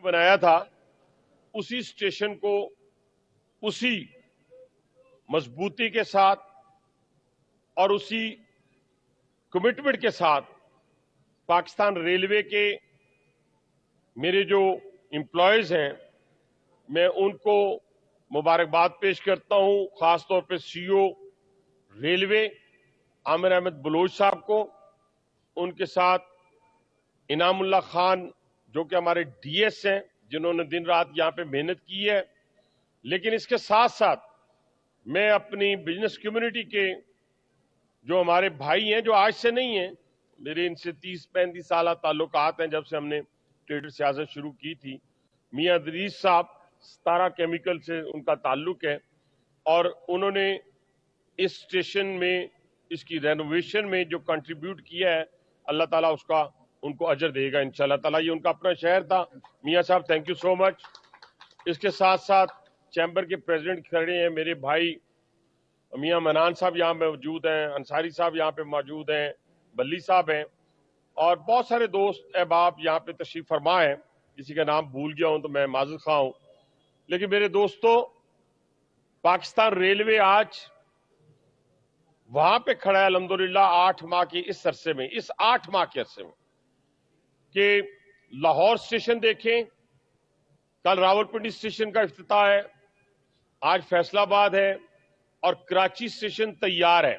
बनाया था उसी स्टेशन को उसी मजबूती के साथ और उसी कमिटमेंट के साथ पाकिस्तान रेलवे के मेरे जो एम्प्लॉयज हैं, मैं उनको मुबारकबाद पेश करता हूं, खासतौर पे सीईओ रेलवे आमिर अहमद बलोच साहब को, उनके साथ इनामुल्लाह खान जो कि हमारे डीएस हैं, जिन्होंने दिन रात यहां पे मेहनत की है। लेकिन इसके साथ साथ मैं अपनी बिजनेस कम्युनिटी के जो हमारे भाई हैं, जो आज से नहीं हैं, मेरे इनसे 30-35 साल ताल्लुकात हैं, जब से हमने ट्रेडर सियासत शुरू की थी। मियां अदरीस साहब, सतारा केमिकल से उनका ताल्लुक है और उन्होंने इस स्टेशन में इसकी रेनोवेशन में जो कंट्रीब्यूट किया है, अल्लाह ताला उसका उनको अजर देगा इंशाल्लाह ताला। ये उनका अपना शहर था। मियां साहब, थैंक यू सो मच। इसके साथ साथ चैम्बर के प्रेसिडेंट खड़े हैं, मेरे भाई मियां मनान साहब यहाँ मौजूद हैं, अंसारी साहब यहाँ पे मौजूद हैं, बल्ली साहब हैं और बहुत सारे दोस्त अहबाब यहाँ पे तशरीफ फरमा है। किसी का नाम भूल गया हूं तो मैं माज़िर ख़्वाह हूं। लेकिन मेरे दोस्तों, पाकिस्तान रेलवे आज वहां पे खड़ा है अल्हम्दुलिल्लाह 8 माह की इस अरसे में, इस 8 माह के अरसे में कि लाहौर स्टेशन देखें, कल रावलपिंडी स्टेशन का इफ्तिताह है, आज फैसलाबाद है और कराची स्टेशन तैयार है,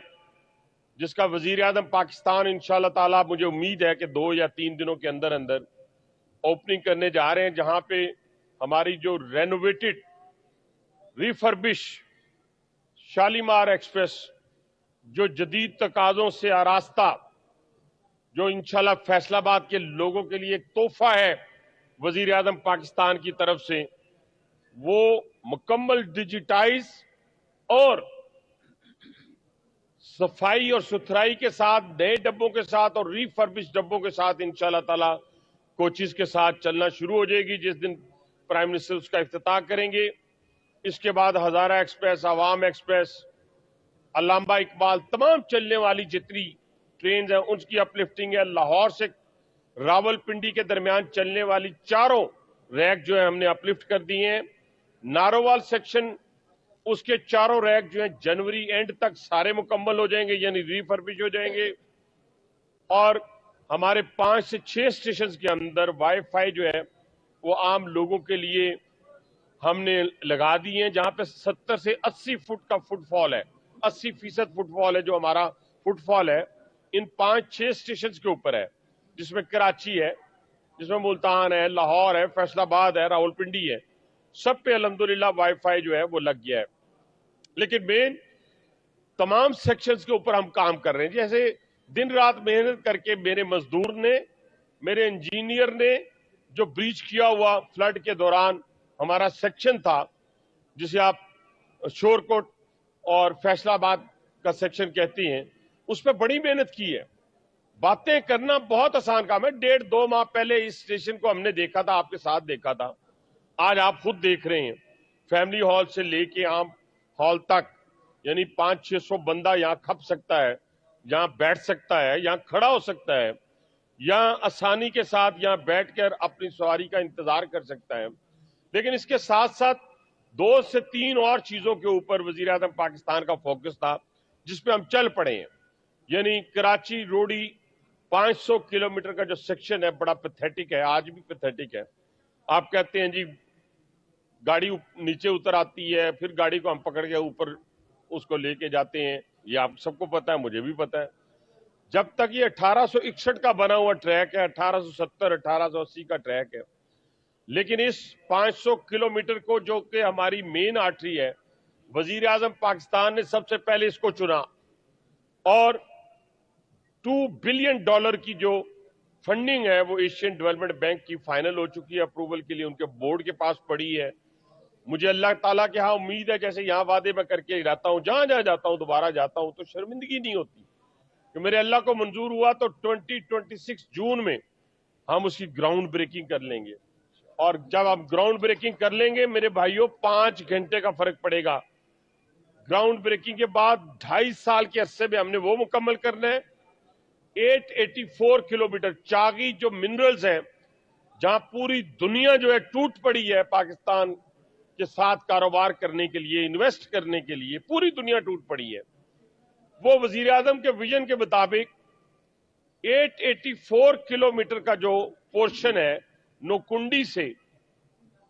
जिसका वजीर आजम पाकिस्तान इंशाअल्लाह ताला, मुझे उम्मीद है कि 2 या 3 दिनों के अंदर अंदर ओपनिंग करने जा रहे हैं, जहां पे हमारी जो रेनोवेटेड रिफर्बिश शालीमार एक्सप्रेस जो जदीद तकाज़ों से आरास्ता, जो इंशाल्लाह फैसलाबाद के लोगों के लिए एक तोहफा है वजीर आजम पाकिस्तान की तरफ से, वो मुकम्मल डिजिटाइज और सफाई और सुथराई के साथ, नए डब्बों के साथ और रिफर्बिश डब्बों के साथ इंशाल्लाह ताला कोचेस के साथ चलना शुरू हो जाएगी, जिस दिन प्राइम मिनिस्टर उसका इफ्तिताह करेंगे। इसके बाद हजारा एक्सप्रेस, अवाम एक्सप्रेस, अल्लामा इकबाल, तमाम चलने वाली जितनी ट्रेन है उनकी अपलिफ्टिंग है। लाहौर से रावलपिंडी के दरमियान चलने वाली 4 रैक जो है हमने अपलिफ्ट कर दिए हैं। नारोवाल सेक्शन, उसके 4 रैक जो है जनवरी एंड तक सारे मुकम्मल हो जाएंगे, यानी रिफर्बिश हो जाएंगे। और हमारे 5 से 6 स्टेशन के अंदर वाईफाई जो है वो आम लोगों के लिए हमने लगा दिए हैं, जहां पे 70 से 80 फुट का फुटफॉल है, 80% फुटफॉल है जो हमारा फुटफॉल है इन 5-6 स्टेशन के ऊपर है, जिसमें कराची है, जिसमें मुल्तान है, लाहौर है, फैसलाबाद है, रावलपिंडी है, सब पे अल्हम्दुलिल्लाह वाईफाई जो है वो लग गया है। लेकिन मेन तमाम सेक्शंस के ऊपर हम काम कर रहे हैं। जैसे दिन रात मेहनत करके मेरे मजदूर ने, मेरे इंजीनियर ने जो ब्रीच किया हुआ फ्लड के दौरान हमारा सेक्शन था, जिसे आप शोरकोट और फैसलाबाद का सेक्शन कहती हैं, उस पर बड़ी मेहनत की है। बातें करना बहुत आसान काम है। 1.5-2 माह पहले इस स्टेशन को हमने देखा था, आपके साथ देखा था, आज आप खुद देख रहे हैं। फैमिली हॉल से लेके आम हॉल तक, यानी 500-600 बंदा यहां खप सकता है, यहां बैठ सकता है, यहां खड़ा हो सकता है, यहां आसानी के साथ यहां बैठकर अपनी सवारी का इंतजार कर सकता है। लेकिन इसके साथ साथ 2 से 3 और चीजों के ऊपर वजीर आजम पाकिस्तान का फोकस था, जिसपे हम चल पड़े हैं। यानी कराची रोडी 500 किलोमीटर का जो सेक्शन है बड़ा पैथेटिक है, आज भी पैथेटिक है। आप कहते हैं जी गाड़ी नीचे उतर आती है, फिर गाड़ी को हम पकड़ के ऊपर उसको लेके जाते हैं, ये आप सबको पता है, मुझे भी पता है। जब तक ये 1861 का बना हुआ ट्रैक है, 1870 1880 का ट्रैक है, लेकिन इस 500 किलोमीटर को, जो कि हमारी मेन आर्टरी है, वजीर आजम पाकिस्तान ने सबसे पहले इसको चुना और $2 बिलियन की जो फंडिंग है वो एशियन डेवलपमेंट बैंक की फाइनल हो चुकी है, अप्रूवल के लिए उनके बोर्ड के पास पड़ी है। मुझे अल्लाह ताला के यहाँ उम्मीद है, जैसे यहाँ वादे मैं करके रहता हूँ, जहां जहां जाता हूँ दोबारा जाता हूँ तो शर्मिंदगी नहीं होती कि मेरे अल्लाह को मंजूर हुआ तो 2026 जून में हम उसकी ग्राउंड ब्रेकिंग कर लेंगे। और जब आप ग्राउंड ब्रेकिंग कर लेंगे मेरे भाइयों, 5 घंटे का फर्क पड़ेगा। ग्राउंड ब्रेकिंग के बाद 2.5 साल के अरसे में हमने वो मुकम्मल करना है। 884 किलोमीटर चागी जो मिनरल्स हैं जहां पूरी दुनिया जो है टूट पड़ी है पाकिस्तान के साथ कारोबार करने के लिए, इन्वेस्ट करने के लिए, पूरी दुनिया टूट पड़ी है। वो वजीर आजम के विजन के मुताबिक 884 किलोमीटर का जो पोर्शन है नोकुंडी से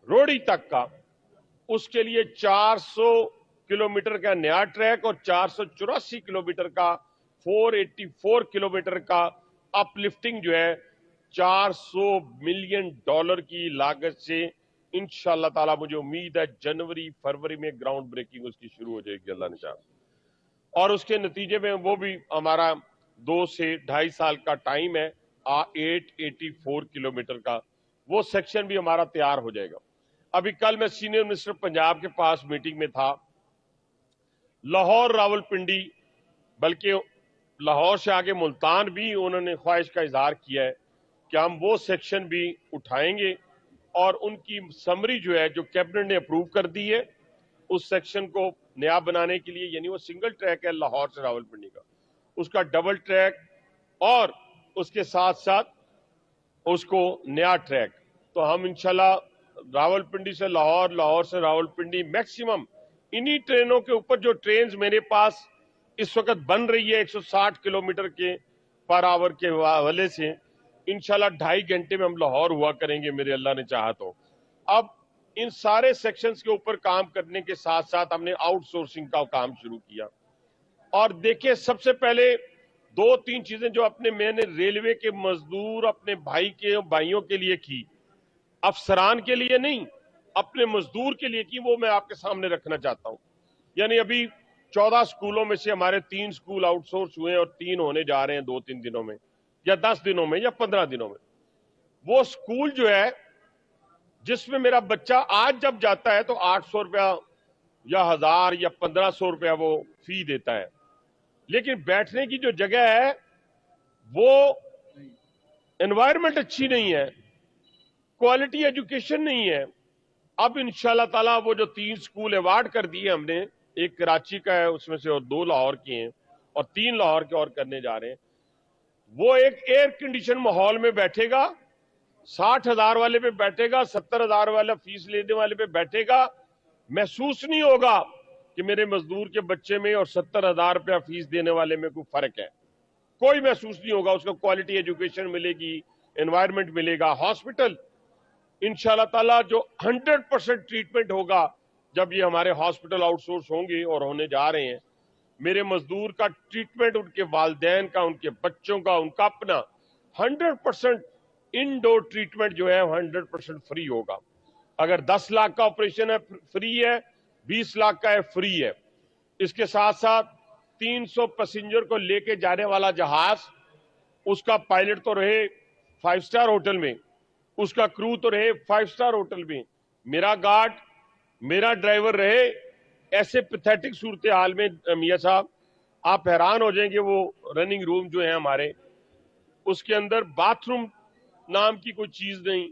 रोड़ी तक का, उसके लिए 400 किलोमीटर का नया ट्रैक और 484 किलोमीटर का 484 किलोमीटर का अपलिफ्टिंग जो है 400 मिलियन डॉलर की लागत से इंशाअल्लाह ताला मुझे उम्मीद है जनवरी फरवरी में ग्राउंड ब्रेकिंग उसकी शुरू हो जाएगी अल्लाह ने चाहा। और उसके नतीजे में वो भी हमारा 2 से 2.5 साल का टाइम है, 884 किलोमीटर का वो सेक्शन भी हमारा तैयार हो जाएगा। अभी कल मैं सीनियर मिनिस्टर पंजाब के पास मीटिंग में था, लाहौर रावलपिंडी, बल्कि लाहौर से आगे मुल्तान भी उन्होंने ख्वाहिश का इजहार किया है कि हम वो सेक्शन भी उठाएंगे और उनकी समरी जो है जो कैबिनेट ने अप्रूव कर दी है उस सेक्शन को नया बनाने के लिए, यानी वो सिंगल ट्रैक है लाहौर से रावलपिंडी का, उसका डबल ट्रैक और उसके साथ साथ उसको नया ट्रैक, तो हम इंशाल्लाह रावलपिंडी से लाहौर, लाहौर से रावलपिंडी, मैक्सिमम इन्हीं ट्रेनों के ऊपर जो ट्रेन मेरे पास इस वक्त बन रही है 160 किलोमीटर के पर आवर के हवाले से, इंशाल्लाह 2.5 घंटे में हम लाहौर हुआ करेंगे मेरे अल्लाह ने चाहा तो। अब इन सारे सेक्शंस के ऊपर काम करने के साथ साथ हमने आउटसोर्सिंग का काम शुरू किया। और देखिए सबसे पहले 2-3 चीजें जो मैंने रेलवे के मजदूर अपने भाइयों के लिए की, अफसरान के लिए नहीं, अपने मजदूर के लिए की, वो मैं आपके सामने रखना चाहता हूं। यानी अभी 14 स्कूलों में से हमारे 3 स्कूल आउटसोर्स हुए और 3 होने जा रहे हैं 2-3 दिनों में या 10 दिनों में या 15 दिनों में। वो स्कूल जो है जिसमें मेरा बच्चा आज जब जाता है तो 800 रुपया या 1000 या 1500 रुपया वो फी देता है, लेकिन बैठने की जो जगह है वो एनवायरनमेंट अच्छी नहीं है, क्वालिटी एजुकेशन नहीं है। अब इंशाल्लाह ताला वो जो 3 स्कूल अवार्ड कर दिए हमने, एक कराची का है उसमें से और 2 लाहौर के हैं और 3 लाहौर के और करने जा रहे हैं, वो एक एयर कंडीशन माहौल में बैठेगा, 60,000 वाले पे बैठेगा, 70,000 वाला फीस लेने वाले पे बैठेगा, महसूस नहीं होगा कि मेरे मजदूर के बच्चे में और 70,000 रुपया फीस देने वाले में कोई फर्क है, कोई महसूस नहीं होगा। उसको क्वालिटी एजुकेशन मिलेगी, एनवायरनमेंट मिलेगा। हॉस्पिटल इंशाल्लाह ताला जो 100% ट्रीटमेंट होगा जब ये हमारे हॉस्पिटल आउटसोर्स होंगे और होने जा रहे हैं, मेरे मजदूर का ट्रीटमेंट, उनके वालिदैन का, उनके बच्चों का, उनका अपना 100% इंडोर ट्रीटमेंट जो है 100% फ्री होगा। अगर 10 लाख का ऑपरेशन है फ्री है, 20 लाख का है फ्री है। इसके साथ साथ 300 पैसेंजर को लेके जाने वाला जहाज, उसका पायलट तो रहे 5 स्टार होटल में, उसका क्रू तो रहे 5 स्टार होटल में, मेरा गार्ड, मेरा ड्राइवर रहे। ऐसे पैथेटिक सूरत हाल में मियां साहब आप हैरान हो जाएंगे, वो रनिंग रूम जो है हमारे, उसके अंदर बाथरूम नाम की कोई चीज नहीं,